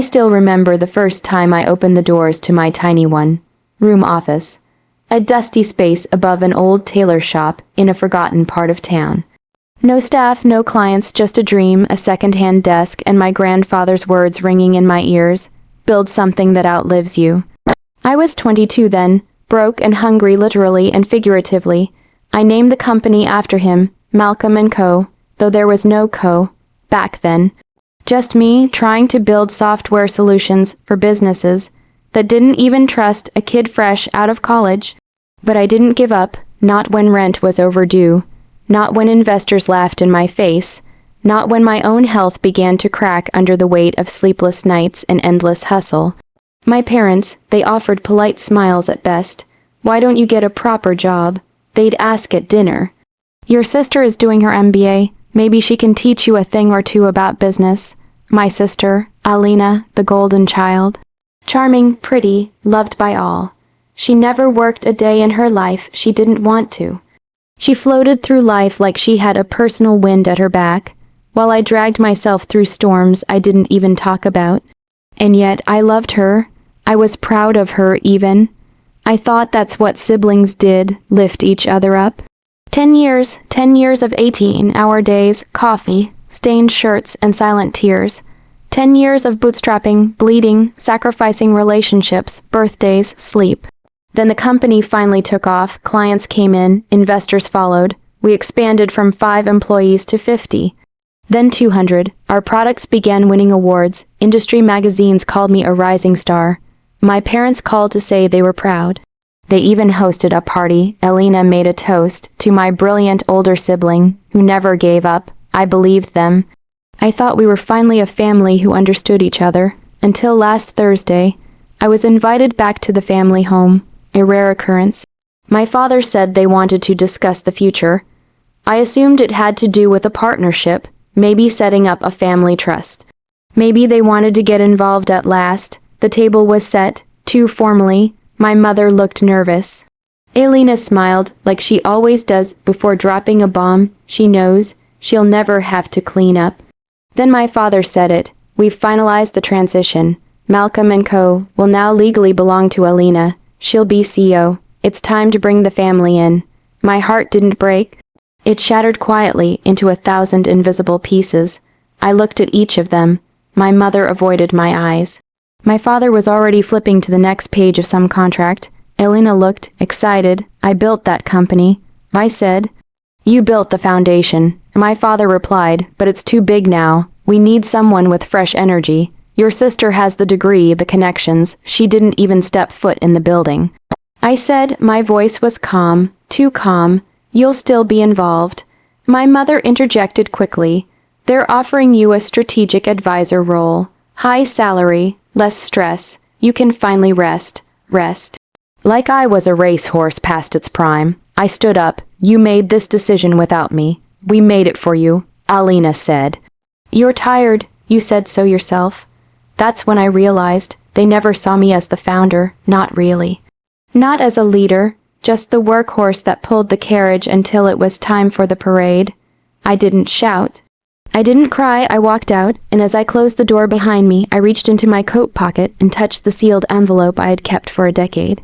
I still remember the first time I opened the doors to my tiny one-room office, a dusty space above an old tailor shop in a forgotten part of town. No staff, no clients, just a dream, a second-hand desk, and my grandfather's words ringing in my ears. Build something that outlives you. I was 22 then, broke and hungry literally and figuratively. I named the company after him, Malcolm & Co., though there was no co. back then. Just me trying to build software solutions for businesses that didn't even trust a kid fresh out of college. But I didn't give up, not when rent was overdue, not when investors laughed in my face, not when my own health began to crack under the weight of sleepless nights and endless hustle. My parents, they offered polite smiles at best. Why don't you get a proper job? They'd ask at dinner. Your sister is doing her MBA. Maybe she can teach you a thing or two about business. My sister, Alina, the golden child. Charming, pretty, loved by all. She never worked a day in her life she didn't want to. She floated through life like she had a personal wind at her back, while I dragged myself through storms I didn't even talk about. And yet I loved her. I was proud of her even. I thought that's what siblings did, lift each other up. 10 years of 18-hour days, coffee, stained shirts, and silent tears. 10 years of bootstrapping, bleeding, sacrificing relationships, birthdays, sleep. Then the company finally took off, clients came in, investors followed. We expanded from 5 employees to 50. Then 200. Our products began winning awards. Industry magazines called me a rising star. My parents called to say they were proud. They even hosted a party. Alina made a toast to my brilliant older sibling, who never gave up. I believed them. I thought we were finally a family who understood each other. Until last Thursday, I was invited back to the family home, a rare occurrence. My father said they wanted to discuss the future. I assumed it had to do with a partnership, maybe setting up a family trust. Maybe they wanted to get involved at last. The table was set, too formally. My mother looked nervous. Alina smiled, like she always does before dropping a bomb she knows she'll never have to clean up. Then my father said it. We've finalized the transition. Malcolm & Co. will now legally belong to Alina. She'll be CEO. It's time to bring the family in. My heart didn't break. It shattered quietly into 1,000 invisible pieces. I looked at each of them. My mother avoided my eyes. My father was already flipping to the next page of some contract. Alina looked excited. I built that company. I said, "You built the foundation." My father replied, "But it's too big now. We need someone with fresh energy. Your sister has the degree, the connections. She didn't even step foot in the building." I said, my voice was calm, too calm. "You'll still be involved." My mother interjected quickly. "They're offering you a strategic advisor role. High salary, less stress. You can finally rest. Like I was a racehorse past its prime. I stood up. "You made this decision without me. We made it for you," Alina said. "You're tired. You said so yourself." That's when I realized they never saw me as the founder, not really. Not as a leader, just the workhorse that pulled the carriage until it was time for the parade. I didn't shout. I didn't cry. I walked out, and as I closed the door behind me, I reached into my coat pocket and touched the sealed envelope I had kept for a decade.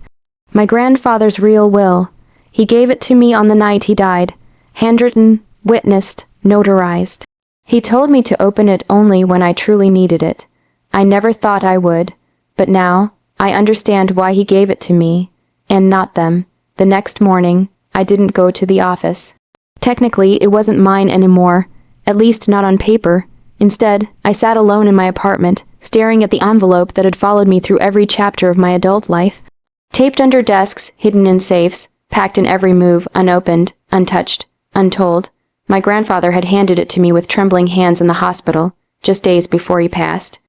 My grandfather's real will. He gave it to me on the night he died. Handwritten, witnessed, notarized. He told me to open it only when I truly needed it. I never thought I would, but now I understand why he gave it to me, and not them. The next morning, I didn't go to the office. Technically, it wasn't mine anymore, at least not on paper. Instead, I sat alone in my apartment, staring at the envelope that had followed me through every chapter of my adult life. Taped under desks, hidden in safes, packed in every move, unopened, untouched, untold. My grandfather had handed it to me with trembling hands in the hospital, just days before he passed.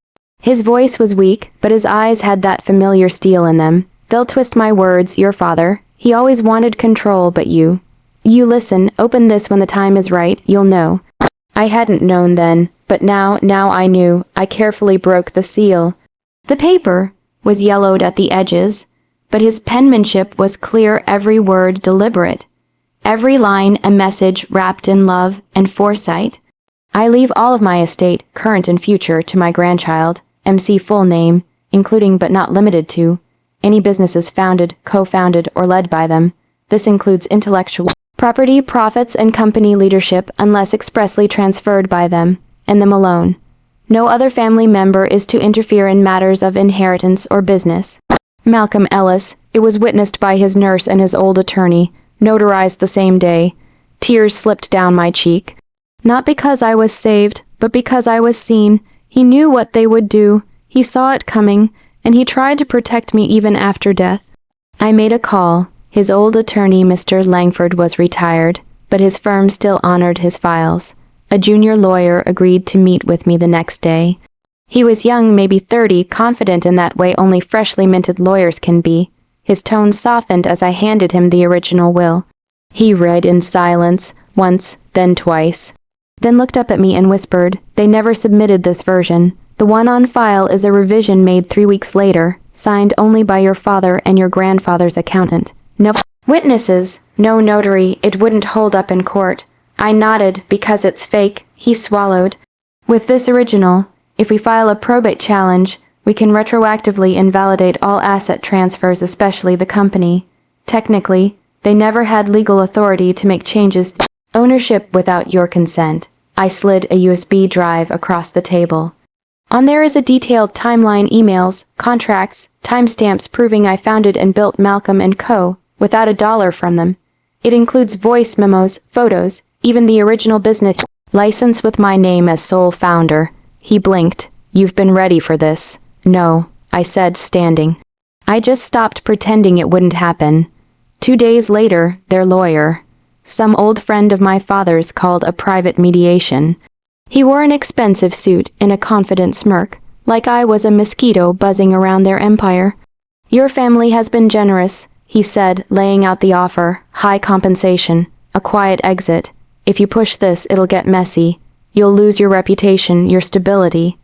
His voice was weak, but his eyes had that familiar steel in them. "They'll twist my words, your father. He always wanted control, but you listen, open this when the time is right, you'll know." I hadn't known then, but now I knew. I carefully broke the seal. The paper was yellowed at the edges, but his penmanship was clear, every word deliberate. Every line a message wrapped in love and foresight. "I leave all of my estate, current and future, to my grandchild. MC full name, including but not limited to, any businesses founded, co-founded, or led by them. This includes intellectual property, profits, and company leadership unless expressly transferred by them, and them alone. No other family member is to interfere in matters of inheritance or business. Malcolm Ellis, it was witnessed by his nurse and his old attorney, notarized the same day. Tears slipped down my cheek. Not because I was saved, but because I was seen. He knew what they would do. He saw it coming, and he tried to protect me even after death. I made a call. His old attorney, Mr. Langford, was retired, but his firm still honored his files. A junior lawyer agreed to meet with me the next day. He was young, maybe 30, confident in that way only freshly minted lawyers can be. His tone softened as I handed him the original will. He read in silence, once, then twice. Then looked up at me and whispered, "They never submitted this version. The one on file is a revision made 3 weeks later, signed only by your father and your grandfather's accountant. No witnesses, no notary, it wouldn't hold up in court." I nodded, "Because it's fake." He swallowed. "With this original, if we file a probate challenge, we can retroactively invalidate all asset transfers, especially the company. Technically, they never had legal authority to make changes to ownership without your consent." I slid a USB drive across the table. On there is a detailed timeline, emails, contracts, timestamps proving I founded and built Malcolm & Co. without $1 from them. It includes voice memos, photos, even the original business license with my name as sole founder. He blinked. "You've been ready for this." "No," I said, standing. I just stopped pretending it wouldn't happen. 2 days later, their lawyer, some old friend of my father's, called a private mediation. He wore an expensive suit and a confident smirk, like I was a mosquito buzzing around their empire. "Your family has been generous," he said, laying out the offer. "High compensation, a quiet exit. If you push this, it'll get messy. You'll lose your reputation, your stability.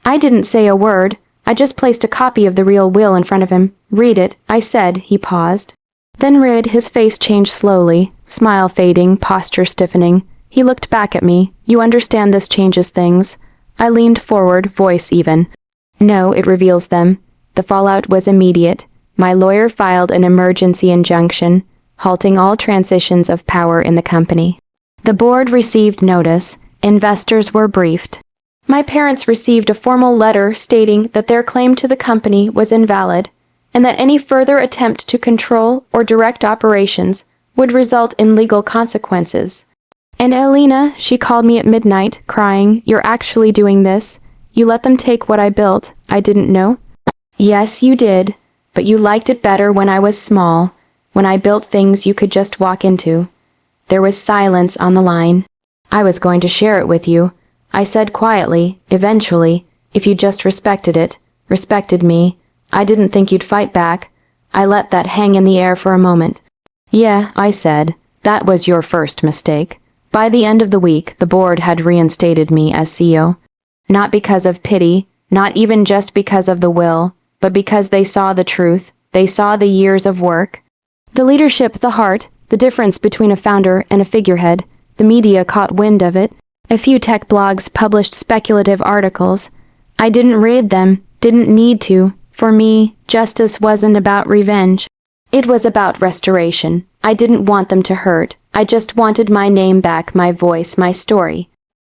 I didn't say a word. I just placed a copy of the real will in front of him. "Read it," I said. He paused. Then read. His face changed slowly, smile fading, posture stiffening. He looked back at me. "You understand this changes things." I leaned forward, voice even. "No, it reveals them." The fallout was immediate. My lawyer filed an emergency injunction, halting all transitions of power in the company. The board received notice. Investors were briefed. My parents received a formal letter stating that their claim to the company was invalid, and that any further attempt to control or direct operations would result in legal consequences. "And Elena," she called me at midnight, crying, "You're actually doing this. You let them take what I built. I didn't know." "Yes, you did, but you liked it better when I was small, when I built things you could just walk into." There was silence on the line. "I was going to share it with you," I said quietly. "Eventually, if you just respected it, respected me. I didn't think you'd fight back." I let that hang in the air for a moment. "Yeah," I said, "that was your first mistake." By the end of the week, the board had reinstated me as CEO. Not because of pity, not even just because of the will, but because they saw the truth. They saw the years of work. The leadership, the heart, the difference between a founder and a figurehead. The media caught wind of it. A few tech blogs published speculative articles. I didn't read them, didn't need to. For me, justice wasn't about revenge. It was about restoration. I didn't want them to hurt. I just wanted my name back, my voice, my story.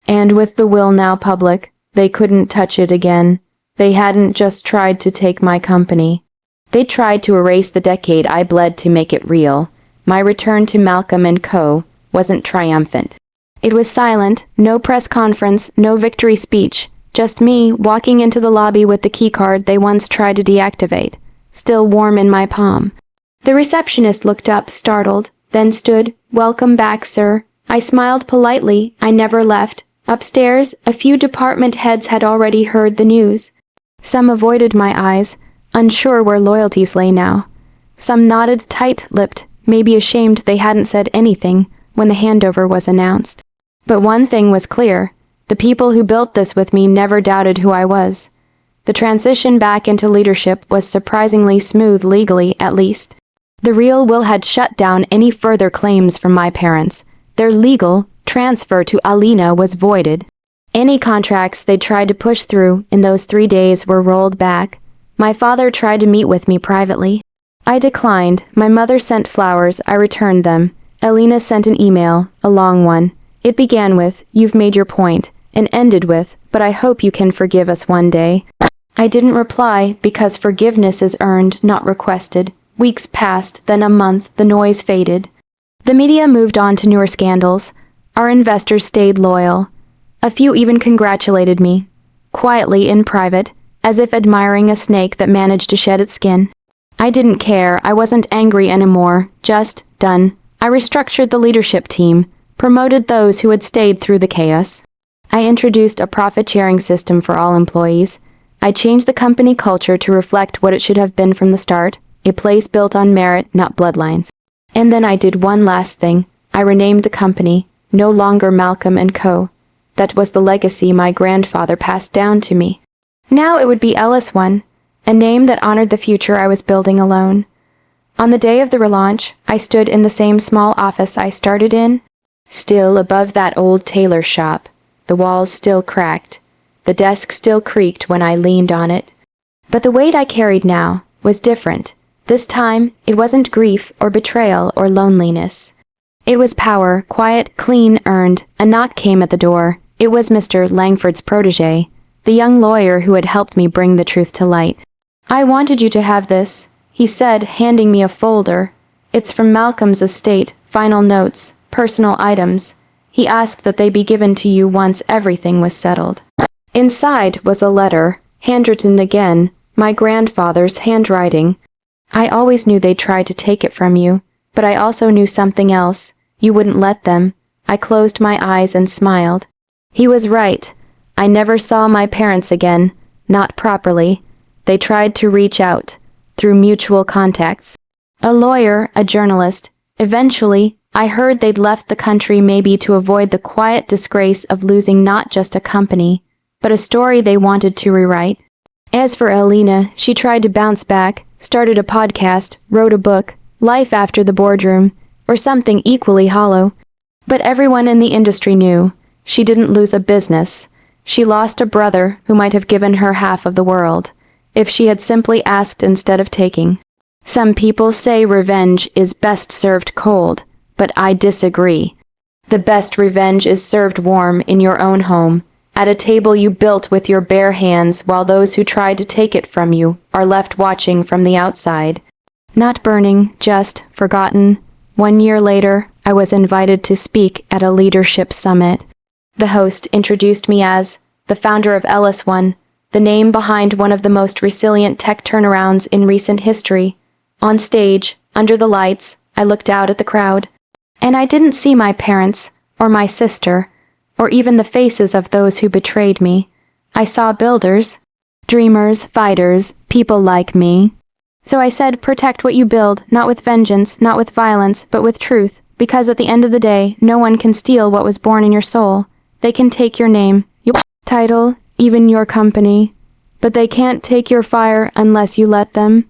And with the will now public, they couldn't touch it again. They hadn't just tried to take my company. They tried to erase the decade I bled to make it real. My return to Malcolm & Co. wasn't triumphant. It was silent, no press conference, no victory speech. Just me walking into the lobby with the keycard they once tried to deactivate, still warm in my palm. The receptionist looked up, startled, then stood. "Welcome back, sir." I smiled politely. I never left. Upstairs, a few department heads had already heard the news. Some avoided my eyes, unsure where loyalties lay now. Some nodded tight-lipped, maybe ashamed they hadn't said anything when the handover was announced. But one thing was clear. The people who built this with me never doubted who I was. The transition back into leadership was surprisingly smooth legally, at least. The real will had shut down any further claims from my parents. Their legal transfer to Alina was voided. Any contracts they tried to push through in those 3 days were rolled back. My father tried to meet with me privately. I declined. My mother sent flowers. I returned them. Alina sent an email, a long one. It began with, "You've made your point," and ended with, "But I hope you can forgive us one day." I didn't reply because forgiveness is earned, not requested. Weeks passed, then a month, the noise faded. The media moved on to newer scandals. Our investors stayed loyal. A few even congratulated me, quietly in private, as if admiring a snake that managed to shed its skin. I didn't care. I wasn't angry anymore. Just done. I restructured the leadership team, promoted those who had stayed through the chaos. I introduced a profit-sharing system for all employees. I changed the company culture to reflect what it should have been from the start, a place built on merit, not bloodlines. And then I did one last thing. I renamed the company, no longer Malcolm & Co. That was the legacy my grandfather passed down to me. Now it would be Ellis One, a name that honored the future I was building alone. On the day of the relaunch, I stood in the same small office I started in, still above that old tailor shop, the walls still cracked, the desk still creaked when I leaned on it. But the weight I carried now was different. This time, it wasn't grief or betrayal or loneliness. It was power, quiet, clean, earned. A knock came at the door. It was Mr. Langford's protégé, the young lawyer who had helped me bring the truth to light. "I wanted you to have this," he said, handing me a folder. "It's from Malcolm's estate, final notes, personal items. He asked that they be given to you once everything was settled." Inside was a letter, handwritten again, my grandfather's handwriting. "I always knew they'd try to take it from you, but I also knew something else. You wouldn't let them." I closed my eyes and smiled. He was right. I never saw my parents again, not properly. They tried to reach out, through mutual contacts. A lawyer, a journalist. Eventually, I heard they'd left the country maybe to avoid the quiet disgrace of losing not just a company, but a story they wanted to rewrite. As for Alina, she tried to bounce back, started a podcast, wrote a book, Life After the Boardroom, or something equally hollow. But everyone in the industry knew. She didn't lose a business. She lost a brother who might have given her half of the world, if she had simply asked instead of taking. Some people say revenge is best served cold, but I disagree. The best revenge is served warm in your own home, at a table you built with your bare hands while those who tried to take it from you are left watching from the outside. Not burning, just forgotten. 1 year later, I was invited to speak at a leadership summit. The host introduced me as the founder of Ellis One, the name behind one of the most resilient tech turnarounds in recent history. On stage, under the lights, I looked out at the crowd, and I didn't see my parents, or my sister, or even the faces of those who betrayed me. I saw builders, dreamers, fighters, people like me. So I said, protect what you build, not with vengeance, not with violence, but with truth, because at the end of the day, no one can steal what was born in your soul. They can take your name, your title, even your company, but they can't take your fire unless you let them.